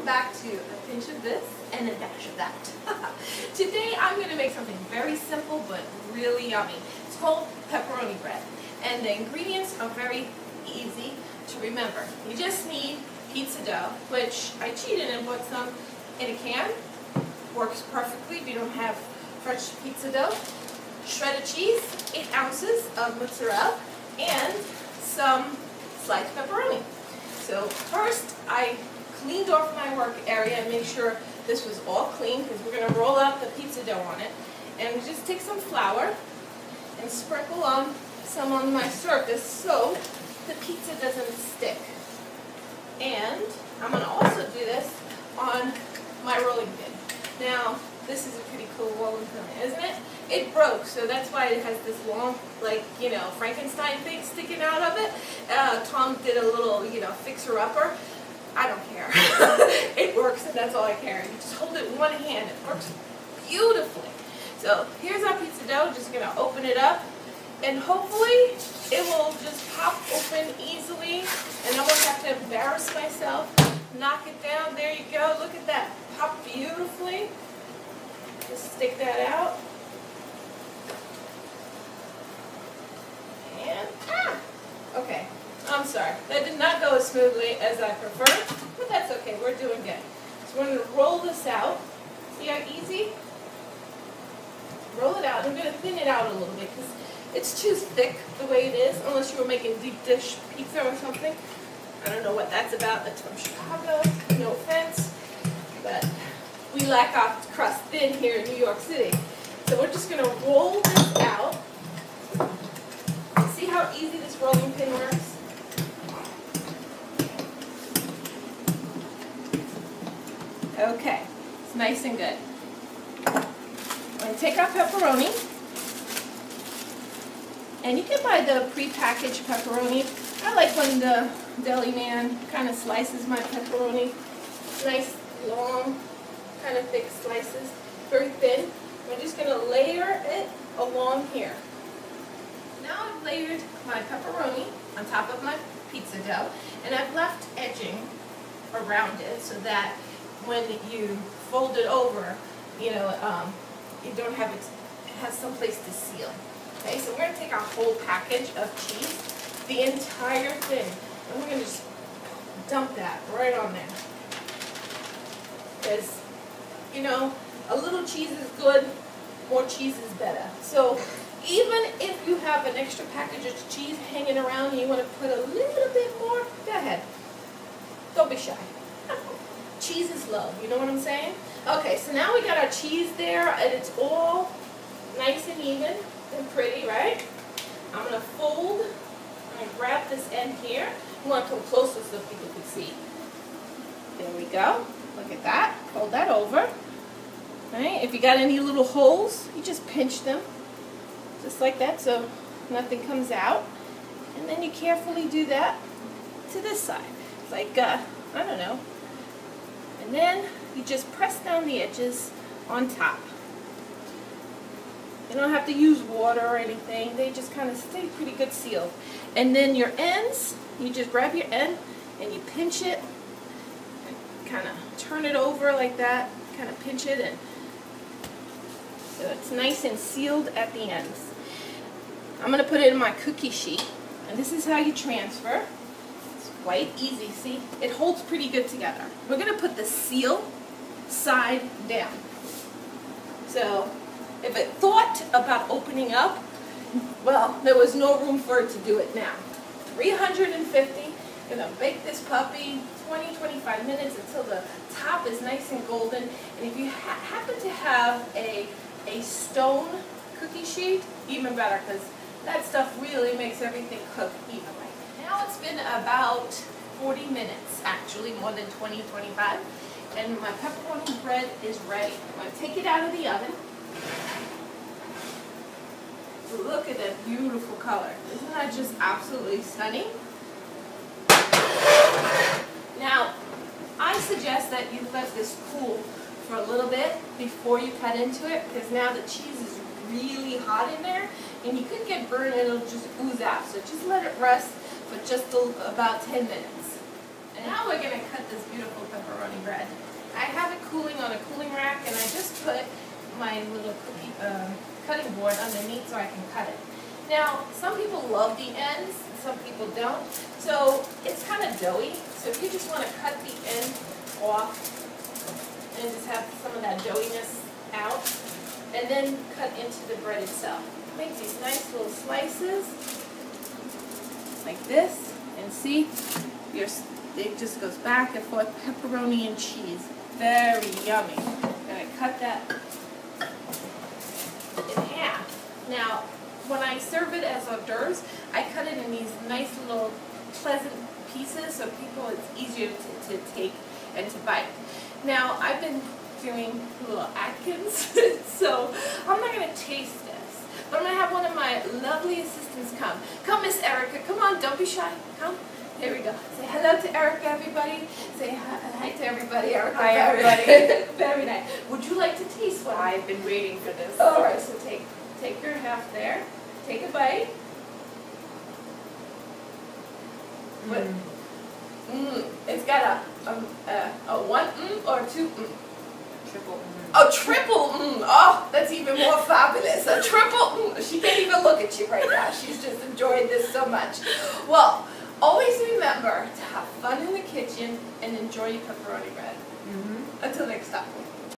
back to a pinch of this and a dash of that. Today I'm going to make something very simple but really yummy. It's called pepperoni bread. And the ingredients are very easy to remember. You just need pizza dough, which I cheated and put some in a can. Works perfectly if you don't have fresh pizza dough. Shredded cheese, 8 ounces of mozzarella, and some sliced pepperoni. So first I cleaned off my work area and made sure this was all clean because we're going to roll out the pizza dough on it. And just take some flour and sprinkle some on my surface so the pizza doesn't stick. And I'm going to also do this on my rolling pin. Now, this is a pretty cool rolling pin, isn't it? It broke, so that's why it has this long, like, you know, Frankenstein thing sticking out of it. Tom did a little, you know, fixer-upper. I don't care. It works, and that's all I care. You just hold it in one hand. It works beautifully. So here's our pizza dough. Just going to open it up, and hopefully it will just pop open easily, and I won't have to embarrass myself. Knock it down. There you go. Look at that. Pop beautifully. Just stick that out. And, okay. I'm sorry. That did not go as smoothly as I preferred, but that's okay. We're doing good. So we're going to roll this out. See how easy? Roll it out. I'm going to thin it out a little bit because it's too thick the way it is, unless you were making deep dish pizza or something. I don't know what that's about. That's from Chicago. No offense. But we like our crust thin here in New York City. So we're just going to roll this out. See how easy this rolling pin works? Okay, it's nice and good. I'm going to take our pepperoni, and you can buy the pre-packaged pepperoni. I like when the deli man kind of slices my pepperoni. Nice, long, kind of thick slices, very thin. I'm just going to layer it along here. Now I've layered my pepperoni on top of my pizza dough, and I've left edging around it so that when you fold it over, you know, you don't have it has some place to seal. Okay, so we're going to take our whole package of cheese, the entire thing, and we're going to just dump that right on there. Because, you know, a little cheese is good, more cheese is better. So even if you have an extra package of cheese hanging around and you want to put a little bit more, go ahead. Don't be shy. Cheese is love, you know what I'm saying? Okay, so now we got our cheese there, and it's all nice and even and pretty, right? I'm going to fold. I'm going to grab this end here. I want to come closer so people can see. There we go. Look at that. Fold that over. Right? If you got any little holes, you just pinch them. Just like that, so nothing comes out. And then you carefully do that to this side. It's like, I don't know. And then you just press down the edges on top. You don't have to use water or anything. They just kind of stay pretty good sealed. And then your ends, you just grab your end and you pinch it. Kind of turn it over like that. Kind of pinch it, and so it's nice and sealed at the ends. I'm going to put it in my cookie sheet. And this is how you transfer. Quite easy, see? It holds pretty good together. We're going to put the seal side down. So, if it thought about opening up, well, there was no room for it to do it now. 350, going to bake this puppy 20-25 minutes until the top is nice and golden. And if you happen to have a stone cookie sheet, even better, because that stuff really makes everything cook evenly. Now it's been about 40 minutes, actually, more than 20-25, and my pepperoni bread is ready. I'm going to take it out of the oven. Look at that beautiful color. Isn't that just absolutely stunning? Now, I suggest that you let this cool for a little bit before you cut into it, because now the cheese is really hot in there, and you could get burned and it'll just ooze out. So just let it rest for just about 10 minutes. And now we're going to cut this beautiful pepperoni bread. put my little cookie cutting board underneath so I can cut it. Now, some people love the ends, some people don't. So it's kind of doughy. So if you just want to cut the end off and just have some of that doughiness out, and then cut into the bread itself. Make these nice little slices like this, and see, it just goes back and forth, pepperoni and cheese. Very yummy. I'm going to cut that in half. Now, when I serve it as hors d'oeuvres, I cut it in these nice little pleasant pieces so it's easier to take and to bite. Now, I've been doing little Atkins, so I'm not going to taste this, but I'm going to have one of my lovely assistants come. Come, Miss Erica, come on, don't be shy, come. Here we go. Say hello to Erica, everybody. Say hi to everybody, Erica. Hi, everybody. Very nice. Would you like to taste one? I've been waiting for this. All right, so take your half there. Take a bite. It's got a one or a two Triple. Oh, triple Oh, that's even more fabulous. A triple She can't even look at you right now. She's just enjoying this so much. Well, always remember to have fun in the kitchen and enjoy your pepperoni bread. Until next time.